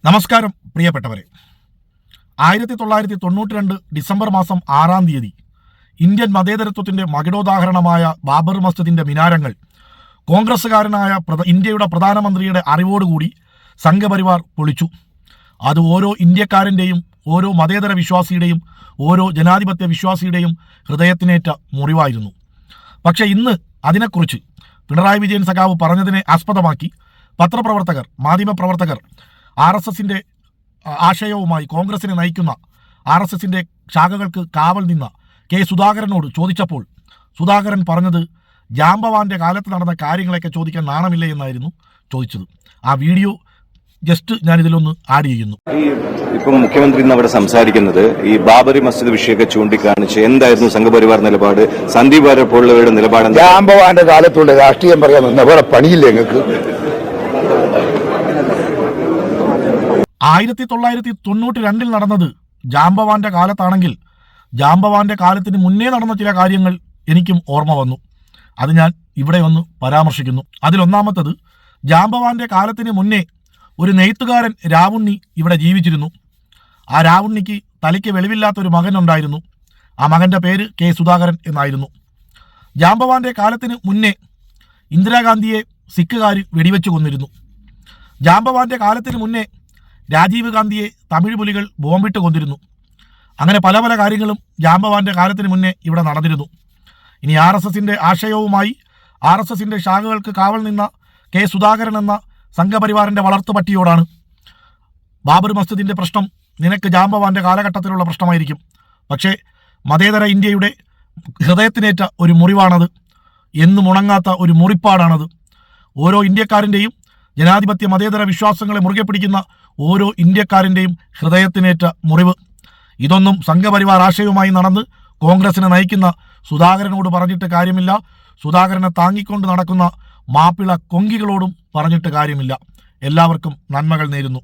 നമസ്കാരം പ്രിയപ്പെട്ടവരെ. 1992 ഡിസംബർ മാസം 6-ാം തീയതി ഇന്ത്യൻ മതേതരത്വത്തിൻ്റെ മകുടോദാഹരണമായ ബാബർ മസ്ജിദിൻ്റെ മിനാരങ്ങൾ കോൺഗ്രസ്സുകാരനായ ഇന്ത്യയുടെ പ്രധാനമന്ത്രിയുടെ അറിവോടുകൂടി സംഘപരിവാർ പൊളിച്ചു. അത് ഓരോ ഇന്ത്യക്കാരൻ്റെയും, ഓരോ മതേതര വിശ്വാസിയുടെയും, ഓരോ ജനാധിപത്യ വിശ്വാസിയുടെയും ഹൃദയത്തിനേറ്റ മുറിവായിരുന്നു. പക്ഷേ ഇന്ന് അതിനെക്കുറിച്ച് പിണറായി വിജയൻ സഖാവ് പറഞ്ഞതിനെ ആസ്പദമാക്കി പത്രപ്രവർത്തകർ, മാധ്യമപ്രവർത്തകർ RSSൻ്റെ ആശയവുമായി കോൺഗ്രസിനെ നയിക്കുന്ന RSSൻ്റെ ശാഖകൾക്ക് കാവൽ നിന്ന കെ സുധാകരനോട് ചോദിച്ചപ്പോൾ സുധാകരൻ പറഞ്ഞത് ജാംബവാൻ്റെ കാലത്ത് നടന്ന കാര്യങ്ങളൊക്കെ ചോദിക്കാൻ നാണമില്ല എന്നായിരുന്നു ചോദിച്ചത്. ആ വീഡിയോ ജസ്റ്റ് ഞാനിതിലൊന്ന് ആഡ് ചെയ്യുന്നു. ഇപ്പം മുഖ്യമന്ത്രി അവിടെ സംസാരിക്കുന്നത് ഈ ബാബറി മസ്ജിദ് വിഷയമൊക്കെ ചൂണ്ടിക്കാണിച്ച് എന്തായിരുന്നു സംഘപരിവാർ നിലപാട്, സന്ദീപ് വാര്യർ പോലുള്ളവരുടെ നിലപാട്? ജാംബവാന്റെ കാലത്തുള്ള രാഷ്ട്രീയം പറയാൻ വേറെ പണിയില്ല നിങ്ങൾക്ക്. 1992 നടന്നത് ജാംബവാന്റെ കാലത്താണെങ്കിൽ ജാംബവാന്റെ കാലത്തിന് മുന്നേ നടന്ന ചില കാര്യങ്ങൾ എനിക്കും ഓർമ്മ വന്നു. അത് ഞാൻ ഇവിടെ ഒന്ന് പരാമർശിക്കുന്നു. അതിലൊന്നാമത്തത്, ജാംബവാന്റെ കാലത്തിന് മുന്നേ ഒരു നെയ്ത്തുകാരൻ രാവുണ്ണി ഇവിടെ ജീവിച്ചിരുന്നു. ആ രാവുണ്ണിക്ക് തലയ്ക്ക് വെളിവില്ലാത്തൊരു മകനുണ്ടായിരുന്നു. ആ മകൻ്റെ പേര് കെ സുധാകരൻ എന്നായിരുന്നു. ജാംബവാന്റെ കാലത്തിന് മുന്നേ ഇന്ദിരാഗാന്ധിയെ സിഖുകാർ വെടിവെച്ച് കൊന്നിരുന്നു. ജാംബവാന്റെ കാലത്തിന് മുന്നേ രാജീവ് ഗാന്ധിയെ തമിഴ് പുലികൾ ബോംബിട്ട് കൊന്നിരുന്നു. അങ്ങനെ പല പല കാര്യങ്ങളും ജാംബവാന്റെ കാലത്തിന് മുന്നേ ഇവിടെ നടന്നിരുന്നു. ഇനി RSSൻ്റെ ആശയവുമായി RSSൻ്റെ ശാഖകൾക്ക് കാവൽ നിന്ന കെ സുധാകരൻ എന്ന സംഘപരിവാറിൻ്റെ വളർത്തുപട്ടിയോടാണ്, ബാബർ മസ്ജിദിൻ്റെ പ്രശ്നം നിനക്ക് ജാംബവാന്റെ കാലഘട്ടത്തിലുള്ള പ്രശ്നമായിരിക്കും, പക്ഷേ മതേതര ഇന്ത്യയുടെ ഹൃദയത്തിനേറ്റ ഒരു മുറിവാണത്, എന്നും ഉണങ്ങാത്ത ഒരു മുറിപ്പാടാണത്. ഓരോ ഇന്ത്യക്കാരൻ്റെയും ജനാധിപത്യ മതേതര വിശ്വാസങ്ങളെ മുറുകെ പിടിക്കുന്ന ഓരോ ഇന്ത്യക്കാരൻ്റെയും ഹൃദയത്തിനേറ്റ മുറിവ്. ഇതൊന്നും സംഘപരിവാർ ആശയവുമായി നടന്ന് കോൺഗ്രസിനെ നയിക്കുന്ന സുധാകരനോട് പറഞ്ഞിട്ട് കാര്യമില്ല. സുധാകരനെ താങ്ങിക്കൊണ്ട് നടക്കുന്ന മാപ്പിള കൊങ്കികളോടും പറഞ്ഞിട്ട് കാര്യമില്ല. എല്ലാവർക്കും നന്മകൾ നേരുന്നു.